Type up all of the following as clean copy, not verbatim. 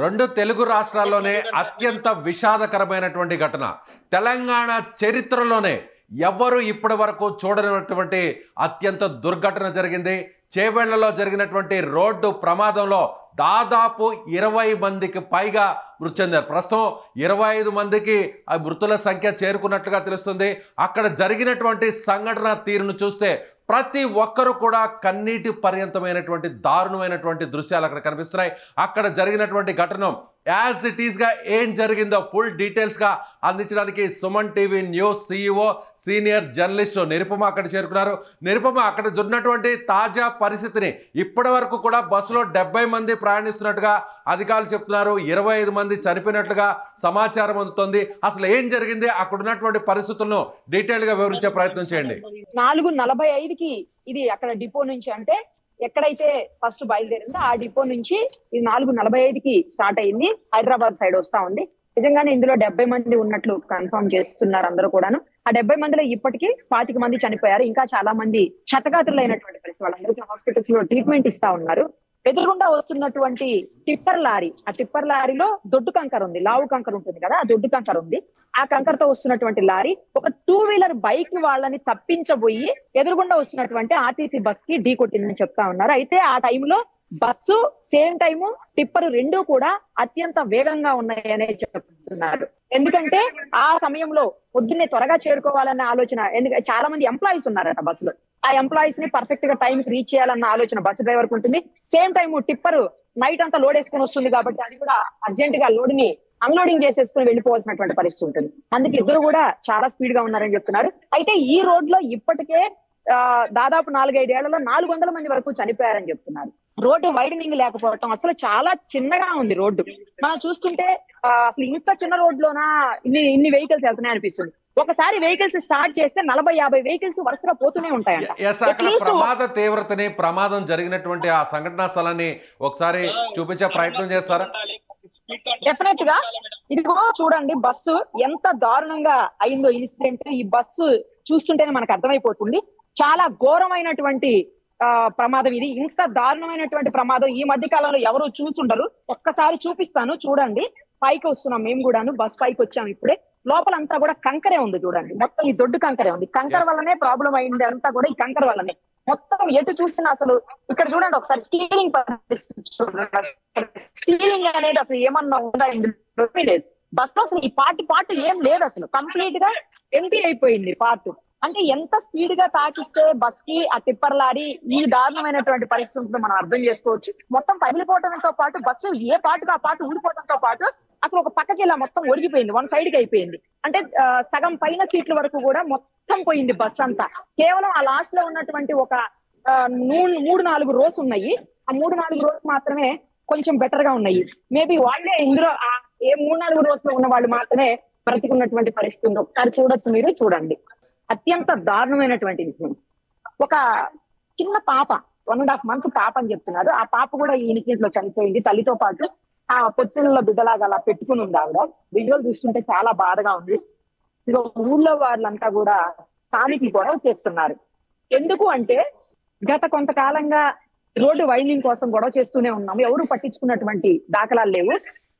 రెండు తెలుగు రాష్ట్రాల్లోనే అత్యంత విషాదకరమైనటువంటి ఘటన. తెలంగాణ చరిత్రలోనే ఎవ్వరూ ఇప్పటి వరకు చూడనటువంటి అత్యంత దుర్ఘటన జరిగింది. చేవెళ్లలో జరిగినటువంటి రోడ్డు ప్రమాదంలో దాదాపు 20 మందికి పైగా మృతి చెందారు. ప్రస్తుతం 25 మందికి ఆ మృతుల సంఖ్య చేరుకున్నట్లుగా తెలుస్తుంది. అక్కడ జరిగినటువంటి సంఘటన తీరును చూస్తే ప్రతి ఒక్కరు కూడా కన్నీటి పర్యంతమైనటువంటి దారుణమైనటువంటి దృశ్యాలు అక్కడ కనిపిస్తున్నాయి. అక్కడ జరిగినటువంటి ఘటన యాజ్ ఇట్ ఈస్గా ఏం జరిగిందో ఫుల్ డీటెయిల్స్గా అందించడానికి Suman TV news CEO senior journalist Nirupama అక్కడ చేరుకున్నారు. నిరుపమ, అక్కడ జరిగినటువంటి తాజా పరిస్థితిని, ఇప్పటి వరకు కూడా బస్సులో 70 మంది ప్రయాణిస్తున్నట్టుగా అధికారులు చెప్తున్నారు. 25 మంది చనిపోయినట్లుగా సమాచారం అందుతోంది. అసలు ఏం జరిగింది, అక్కడ ఉన్నటువంటి పరిస్థితులను డీటెయిల్ గా వివరించే ప్రయత్నం చేయండి. 4:45కి ఇది అక్కడ డిపో నుంచి, అంటే ఎక్కడైతే ఫస్ట్ బయలుదేరిందో ఆ డిపో నుంచి ఇది 4:45కి స్టార్ట్ అయింది. హైదరాబాద్ సైడ్ వస్తా ఉంది. నిజంగానే ఇందులో 70 మంది ఉన్నట్లు కన్ఫర్మ్ చేస్తున్నారు అందరూ కూడాను. ఆ 70 మందిలో ఇప్పటికీ 25 మంది చనిపోయారు. ఇంకా చాలా మంది క్షతగాత్రులైనటువంటి పరిస్థితి, వాళ్ళందరికీ హాస్పిటల్స్ లో ట్రీట్మెంట్ ఇస్తా ఉన్నారు. ఎదురుగుండా వస్తున్నటువంటి టిప్పర్ లారీ, ఆ టిప్పర్ లారీలో దొడ్డు కంకర ఉంది, లావు కంకర ఉంటుంది కదా, ఆ దొడ్డు కంకర ఉంది. ఆ కంకరతో వస్తున్నటువంటి లారీ ఒక 2 వీలర్ బైక్ వాళ్ళని తప్పించబోయి ఎదురుగుండా వస్తున్నటువంటి ఆర్టీసీ బస్ కి ఢీ కొట్టిందని చెప్తా ఉన్నారు. అయితే ఆ టైంలో బస్సు సేమ్ టైము టిప్పర్ రెండూ కూడా అత్యంత వేగంగా ఉన్నాయనే చెప్తున్నారు. ఎందుకంటే ఆ సమయంలో పొద్దున్నే త్వరగా చేరుకోవాలన్న ఆలోచన, ఎందుకంటే చాలా మంది ఎంప్లాయీస్ ఉన్నారట బస్సులో. ఆ ఎంప్లాయీస్ ని పర్ఫెక్ట్ గా టైం కి రీచ్ చేయాలన్న ఆలోచన బస్సు డ్రైవర్ కు ఉంటుంది. సేమ్ టైం టిప్పర్ నైట్ అంతా లోడ్ వేసుకుని వస్తుంది కాబట్టి అది కూడా అర్జెంట్ గా లోడ్ ని అన్లోడింగ్ చేసేసుకుని వెళ్ళిపోవాల్సినటువంటి పరిస్థితి ఉంటుంది. అందుకే ఇద్దరు కూడా చాలా స్పీడ్ గా ఉన్నారని చెప్తున్నారు. అయితే ఈ రోడ్ లో ఇప్పటికే దాదాపు 4-5 ఏళ్లలో 400 మంది వరకు చనిపోయారని చెప్తున్నారు. రోడ్డు వైడనింగ్ లేకపోవటం, అసలు చాలా చిన్నగా ఉంది రోడ్డు. మనం చూస్తుంటే అసలు ఇంత చిన్న రోడ్లోనా ఇన్ని వెహికల్స్ వెళ్తున్నాయి అనిపిస్తుంది. ఒకసారి వెహికల్స్ స్టార్ట్ చేస్తే 40-50 వెహికల్స్ వరుసగా పోతూనే ఉంటాయంట. ప్రమాద తీవ్రతని, ప్రమాదం జరిగినటువంటి ఆ సంఘటనా స్థలాన్ని ఒకసారి చూపించే ప్రయత్నం చేస్తారా? డెఫినెట్ గా ఇదిగో చూడండి, బస్సు ఎంత దారుణంగా అయిందో ఇన్సిడెంట్. ఈ బస్సు చూస్తుంటేనే మనకు అర్థమైపోతుంది. చాలా ఘోరమైనటువంటి ప్రమాదం ఇది. ఇంత దారుణమైనటువంటి ప్రమాదం ఈ మధ్య కాలంలో ఎవరు చూసుండరు. ఒక్కసారి చూపిస్తాను చూడండి. పైకి వస్తున్నాం మేము కూడాను, బస్ పైకి వచ్చాము ఇప్పుడే. లోపలంతా కూడా కంకరే ఉంది చూడండి, మొత్తం ఈ దొడ్డు కంకరే ఉంది. కంకర వల్లనే ప్రాబ్లం అయింది అంతా కూడా, ఈ కంకర వల్లనే. మొత్తం ఎటు చూసినా అసలు ఇక్కడ చూడండి ఒకసారి స్టీరింగ్ స్టీరింగ్ అనేది అసలు ఏమన్నా ఉందా ఇందులో లేదు. బస్ లో అసలు ఈ పార్ట్ ఏం లేదు, అసలు కంప్లీట్ గా ఎంటీ అయిపోయింది పార్ట్. అంటే ఎంత స్పీడ్ గా తాకిస్తే బస్ కి ఆ టిప్పర్ లారీ ఈ దారుణమైనటువంటి పరిస్థితి ఉంటుందో మనం అర్థం చేసుకోవచ్చు. మొత్తం పగిలిపోవడంతో పాటు బస్సు ఏ పాటుగా ఆ పాటు ఊడిపోవడంతో పాటు అసలు ఒక పక్కకి ఇలా మొత్తం ఒరిగిపోయింది, 1 సైడ్ కి అయిపోయింది. అంటే సగం పైన సీట్ల వరకు కూడా మొత్తం పోయింది బస్ అంతా. కేవలం ఆ లాస్ట్ లో ఉన్నటువంటి ఒక 3-4 రోస్ ఉన్నాయి. ఆ 3-4 రోస్ మాత్రమే కొంచెం బెటర్ గా ఉన్నాయి. మేబీ వాళ్ళే ఇందులో ఏ 3-4 రోస్ లో ఉన్న వాళ్ళు మాత్రమే బ్రతికున్నటువంటి పరిస్థితి ఉంది. ఒకసారి చూడొచ్చు, మీరు చూడండి. అత్యంత దారుణమైనటువంటి ఇన్సిడెంట్. ఒక చిన్న పాప, 1.5 మంత్ పాప అని చెప్తున్నారు. ఆ పాప కూడా ఈ ఇన్సిడెంట్ లో చనిపోయింది. తల్లితో పాటు ఆ పొత్తుల్లో బిడ్డలాగా అలా పెట్టుకుని ఉంది ఆవిడ. విజువల్ చూస్తుంటే చాలా బాధగా ఉంది. ఇక ఊళ్ళో వాళ్ళంతా కూడా స్థానికులు గొడవ చేస్తున్నారు. ఎందుకు అంటే గత కొంతకాలంగా రోడ్డు వైండింగ్ కోసం గొడవ చేస్తూనే ఉన్నాము, ఎవరు పట్టించుకున్నటువంటి దాఖలాలు లేవు.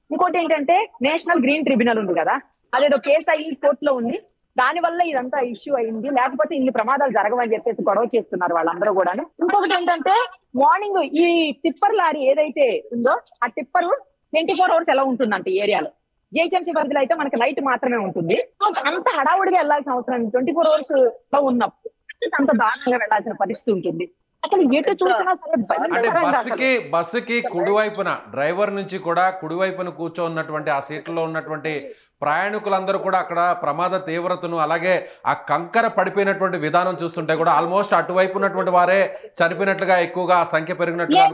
ఇంకోటి ఏంటంటే నేషనల్ గ్రీన్ ట్రిబ్యునల్ ఉంది కదా, అదేదో కేసు అయ్యి కోర్టులో ఉంది. దాని వల్ల ఇదంతా ఇష్యూ అయింది, లేకపోతే ఇన్ని ప్రమాదాలు జరగవని చెప్పేసి గొడవ చేస్తున్నారు వాళ్ళందరూ కూడా. ఇంకొకటి ఏంటంటే మార్నింగ్ ఈ టిప్పర్ లారీ ఏదైతే ఉందో ఆ టిప్పర్ 24 hours ఎలా ఉంటుందంటే ఏరియాలో, జిహెచ్ఎంసీ పరిధిలో అయితే మనకి లైట్ మాత్రమే ఉంటుంది. అంత హడావుడిగా వెళ్లాల్సిన అవసరం 24 hours లో ఉన్నప్పుడు అంత దారుణంగా వెళ్లాల్సిన పరిస్థితి ఉంటుంది. అసలు ఎటు చూసినా సరే బస్సుకి కుడివైపున డ్రైవర్ నుంచి కూడా కుడివైపున కూర్చోన్నటువంటి ఆ సీట్లో ఉన్నటువంటి ప్రయాణికులందరూ కూడా అక్కడ ప్రమాద తీవ్రతను, అలాగే ఆ కంకర పడిపోయినటువంటి విధానం చూస్తుంటే కూడా ఆల్మోస్ట్ అటువైపు ఉన్నటువంటి వారే చనిపోయినట్లుగా ఎక్కువగా సంఖ్య పెరిగినట్లుగా.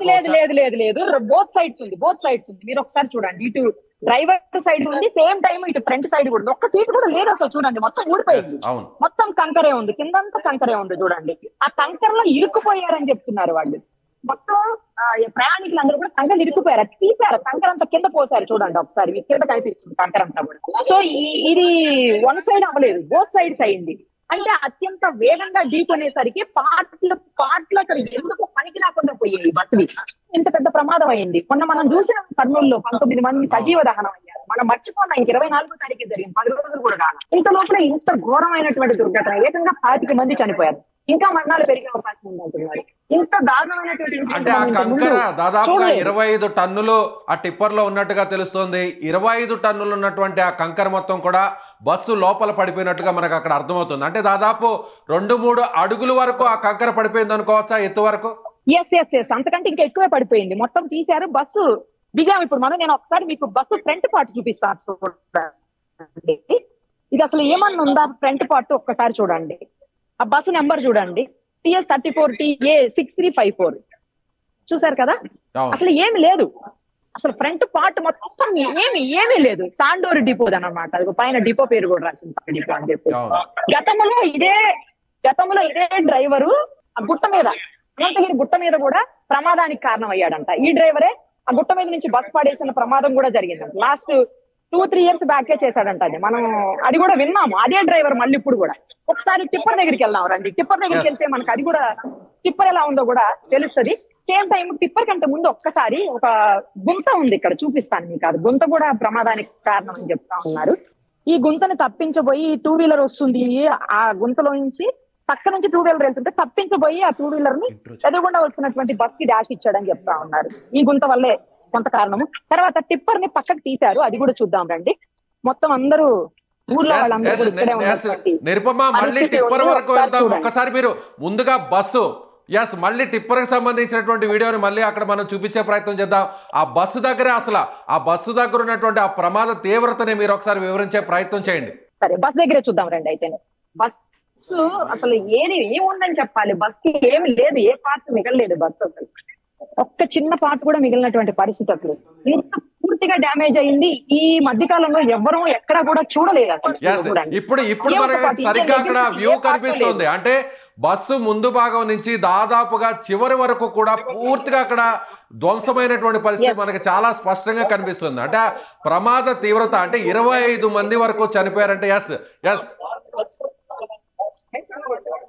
లేదు, బోత్ సైడ్స్ ఉంది. మీరు ఒకసారి చూడండి, ఇటు డ్రైవర్ సైడ్ ఉంది, సేమ్ టైం ఇటు ఫ్రంట్ సైడ్ కూడా ఒక్క సీట్ కూడా లేదు అసలు. చూడండి మొత్తం ఊడిపోయింది, మొత్తం కంకరే ఉంది, కిందంతా కంకరే ఉంది. చూడండి ఆ కంకరలో ఇరుక్కుపోయారని చెప్తున్నారు వాళ్ళు. మొత్తం ప్రయాణికులందరూ కూడా కంకర ఇరుక్కుపోయారు, తీశారు, కంకర అంతా కింద పోసారు. చూడండి ఒకసారి మీకు కింద కనిపిస్తుంది కంకర అంతా కూడా. సో ఇది 1 సైడ్ అవ్వలేదు, బోత్ సైడ్స్ అయింది. అంటే అత్యంత వేగంగా ఢీకొనేసరికి పాటలు అక్కడ ఎందుకు పనికి రాకుండా పోయాయి బస్సువి. ఇంత పెద్ద ప్రమాదం అయింది. మొన్న మనం చూసిన కర్నూలులో 19 మంది సజీవ దహనం అయ్యారు. మనం మర్చిపోయినా ఇంక 24వ తారీఖు జరిగింది, 10 రోజులు కూడా కాదు. ఇంత లోపల ఇంత ఘోరమైనటువంటి దుర్ఘటన, ఏకంగా 25 మంది చనిపోయారు. ఇంకా మరణాలు పెరిగే అవకాశం ఉంది అంటున్నారు. ఇంత దారుణమైనటువంటి అంటే ఆ కంకర దాదాపుగా 25 టన్నులు ఆ టిప్పర్ లో ఉన్నట్టుగా తెలుస్తోంది. 25 టన్నులు ఉన్నటువంటి ఆ కంకర మొత్తం కూడా బస్సు లోపల పడిపోయినట్టుగా మనకు అక్కడ అర్థమవుతుంది. అంటే దాదాపు 2-3 అడుగుల వరకు ఆ కంకర పడిపోయింది అనుకోవచ్చా, ఎత్తు వరకు? ఎస్ అంతకంటే ఇంకా ఎక్కువే పడిపోయింది. మొత్తం తీశారు, బస్సు దిగాం. ఇప్పుడు నేను ఒకసారి మీకు బస్సు ఫ్రంట్ పార్ట్ చూపిస్తాను చూడండి. ఇది అసలు ఏమన్నా ఉందా ఫ్రంట్ పార్ట్ ఒక్కసారి చూడండి. ఆ బస్సు నెంబర్ చూడండి, TS 34TA 6354. చూసారు కదా, అసలు ఏమి లేదు. అసలు ఫ్రంట్ పార్ట్ మొత్తం ఏమీ లేదు. సాండోర్ డిపో అనమాట. పైన డిపో పేరు కూడా రాసింది డిపో అని చెప్పి. గతంలో ఇదే డ్రైవరు ఆ గుట్ట మీద, అనంతగిరి గుట్ట మీద కూడా ప్రమాదానికి కారణం అయ్యాడంట. ఈ డ్రైవరే ఆ గుట్ట మీద నుంచి బస్ పడేసిన ప్రమాదం కూడా జరిగిందంట. లాస్ట్ 2-3 ఇయర్స్ బ్యాకే చేశాడంట. అది మనం అది కూడా విన్నాము. అదే డ్రైవర్ మళ్ళీ ఇప్పుడు కూడా. ఒకసారి టిప్పర్ దగ్గరికి వెళ్దాం రండి. టిప్పర్ దగ్గరికి వెళ్తే మనకు అది కూడా టిప్పర్ ఎలా ఉందో కూడా తెలుస్తుంది. సేమ్ టైం టిప్పర్ కంటే ముందు ఒక్కసారి ఒక గుంత ఉంది, ఇక్కడ చూపిస్తాను మీకు. అది గుంత కూడా ప్రమాదానికి కారణం అని చెప్తా ఉన్నారు. ఈ గుంతని తప్పించబోయి 2 వీలర్ వస్తుంది. ఆ గుంతలో నుంచి పక్క నుంచి 2 వీలర్ వెళ్తుంటే తప్పించబోయి ఆ 2 వీలర్ ని ఎదురుగుండా వచ్చినటువంటి బస్ కి డాష్ ఇచ్చాడని చెప్తా ఉన్నారు. ఈ గుంత వల్లే కొంత కారణము. తర్వాత టిప్పర్ ని పక్కకు తీశారు, అది కూడా చూద్దాం రండి. మొత్తం అందరూ ఊర్లో వాళ్ళందరూ ఇక్కడే ఉన్నటువంటి నిరుపమ, మళ్ళీ టిప్పర్ వరకు వెళ్దాం. ఒక్కసారి మీరు ముందుగా బస్సు మళ్ళీ టిప్పర్ కి సంబంధించినటువంటి వీడియోని మళ్ళీ అక్కడ మనం చూపించే ప్రయత్నం చేద్దాం. ఆ బస్సు దగ్గరే అసలు ఆ బస్సు దగ్గర ఉన్నటువంటి ఆ ప్రమాద తీవ్రతని మీరు ఒకసారి వివరించే ప్రయత్నం చేయండి. సరే, బస్ దగ్గరే చూద్దాం రండి. అయితే బస్సు అసలు ఏముందని చెప్పాలి. బస్ కి ఏమి లేదు, ఏ పార్ట్ మిగలలేదు. బస్సు అసలు ఒక్క చిన్న పార్ట్ కూడా మిగిలినటువంటి పరిస్థితి. అసలు ఇంత పూర్తిగా డ్యామేజ్ అయింది ఈ మధ్య కాలంలో ఎవ్వరూ ఎక్కడా కూడా చూడలేదు అసలు. ఇప్పుడు మనకి సరిగ్గా అక్కడ వ్యూ కనిపిస్తుంది. అంటే బస్సు ముందు భాగం నుంచి దాదాపుగా చివరి వరకు కూడా పూర్తిగా అక్కడ ధ్వంసమైనటువంటి పరిస్థితి మనకి చాలా స్పష్టంగా కనిపిస్తుంది. అంటే ప్రమాద తీవ్రత అంటే 25 మంది వరకు చనిపోయారంటే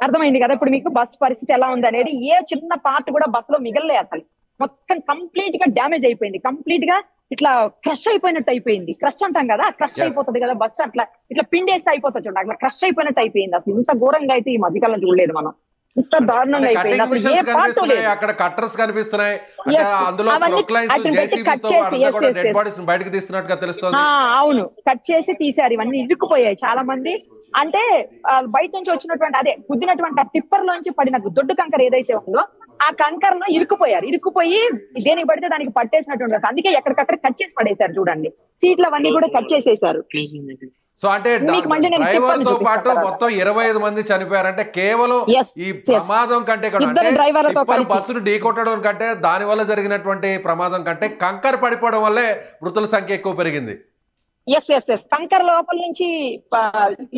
అర్థమైంది కదా ఇప్పుడు మీకు బస్ పరిస్థితి ఎలా ఉంది అనేది. ఏ చిన్న పార్ట్ కూడా బస్ లో మిగలలే. అసలు మొత్తం కంప్లీట్ గా డ్యామేజ్ అయిపోయింది. కంప్లీట్ గా ఇట్లా క్రష్ అయిపోయినట్టు అయిపోయింది. క్రష్ అంటాం కదా, క్రష్ అయిపోతుంది కదా బస్సు. అట్లా ఇట్లా పిండేస్తే అయిపోతుంది చూడండి, అట్లా క్రష్ అయిపోయినట్టు అయిపోయింది. అసలు ఇంత ఘోరంగా అయితే ఈ మధ్యకాలం చూడలేదు మనం. ఇంత దారుణంగా అయిపోయింది. అసలు ఏ పార్ట్ లేదు. అక్కడ కట్టర్స్ కనిపిస్తున్నాయి, అందులో బయటకు తీస్తున్నట్టుగా తెలుస్తుంది. అవును, కట్ చేసి తీశారు. ఇవన్నీ ఇరుక్కుపోయాయి చాలా మంది. అంటే బయట నుంచి వచ్చినటువంటి అదే గుద్దినటువంటి ఆ టిప్పర్ లోంచి పడిన దొడ్డు కంకర ఏదైతే ఉందో ఆ కంకర్ లో ఇరుక్కుపోయి దేనికి పడితే దానికి పట్టేసినటువంటి, అందుకే ఎక్కడికక్కడ కట్ చేసి పడేశారు చూడండి. సీట్లు అవన్నీ కూడా కట్ చేసేసారు. సో అంటే డ్రైవర్ తో పాటు మొత్తం 25 మంది చనిపోయారంటే కేవలం ఈ ప్రమాదం కంటే బస్సును ఢీకొట్టడం కంటే దాని వల్ల జరిగినటువంటి ప్రమాదం కంటే కంకర పడిపోవడం వల్లే మృతుల సంఖ్య ఎక్కువ పెరిగింది. ఎస్ కంకర్ లోపల నుంచి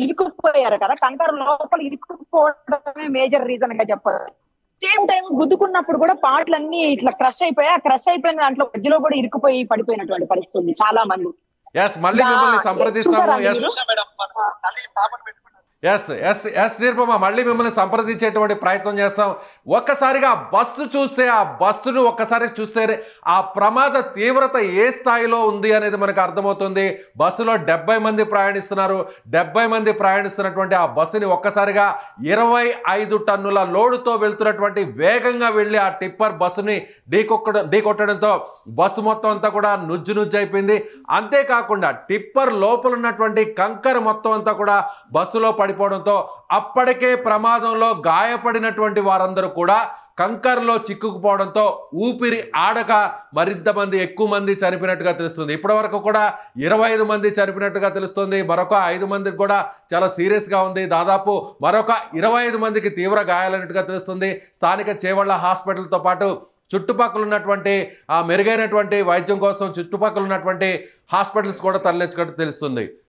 ఇరుక్కుపోయారు కదా, కంకర్ లోపల ఇరుక్కుపోవడమే మేజర్ రీజన్ గా చెప్పారు. సేమ్ టైం గుద్దుకున్నప్పుడు కూడా పాటలన్నీ ఇట్లా క్రష్ అయిపోయా. క్రష్ అయిపోయిన దాంట్లో మధ్యలో కూడా ఇరుక్కుపోయి పడిపోయినటువంటి పరిస్థితి ఉంది చాలా మంది. మళ్ళీ మిమ్మల్ని సంప్రదిస్తాము. నిరుపమ, మళ్ళీ మిమ్మల్ని సంప్రదించేటువంటి ప్రయత్నం చేస్తాం. ఒక్కసారిగా బస్సు చూస్తే, ఆ బస్సును ఒక్కసారి చూస్తే ఆ ప్రమాద తీవ్రత ఏ స్థాయిలో ఉంది అనేది మనకు అర్థమవుతుంది. బస్సులో 70 మంది ప్రయాణిస్తున్నారు. 70 మంది ప్రయాణిస్తున్నటువంటి ఆ బస్సుని ఒక్కసారిగా 25 టన్నుల లోడుతో వెళ్తున్నటువంటి వేగంగా వెళ్ళి ఆ టిప్పర్ బస్సుని ఢీకొట్టడంతో బస్సు మొత్తం అంతా కూడా నుజ్జు అయిపోయింది. అంతేకాకుండా టిప్పర్ లోపల ఉన్నటువంటి కంకర మొత్తం అంతా కూడా బస్సులో పడిపోవడంతో అప్పటికే ప్రమాదంలో గాయపడినటువంటి వారందరూ కూడా కంకర్లో చిక్కుకుపోవడంతో ఊపిరి ఆడక మరింత మంది ఎక్కువ మంది చనిపోయినట్టుగా తెలుస్తుంది. ఇప్పటి వరకు కూడా 25 మంది చనిపోయినట్టుగా తెలుస్తుంది. మరొక 5 మందికి కూడా చాలా సీరియస్గా ఉంది. దాదాపు మరొక 25 మందికి తీవ్ర గాయాలైనట్టుగా తెలుస్తుంది. స్థానిక చేవళ్ళ హాస్పిటల్తో పాటు చుట్టుపక్కల ఉన్నటువంటి మెరుగైనటువంటి వైద్యం కోసం చుట్టుపక్కల ఉన్నటువంటి హాస్పిటల్స్ కూడా తరలించినట్టు తెలుస్తుంది.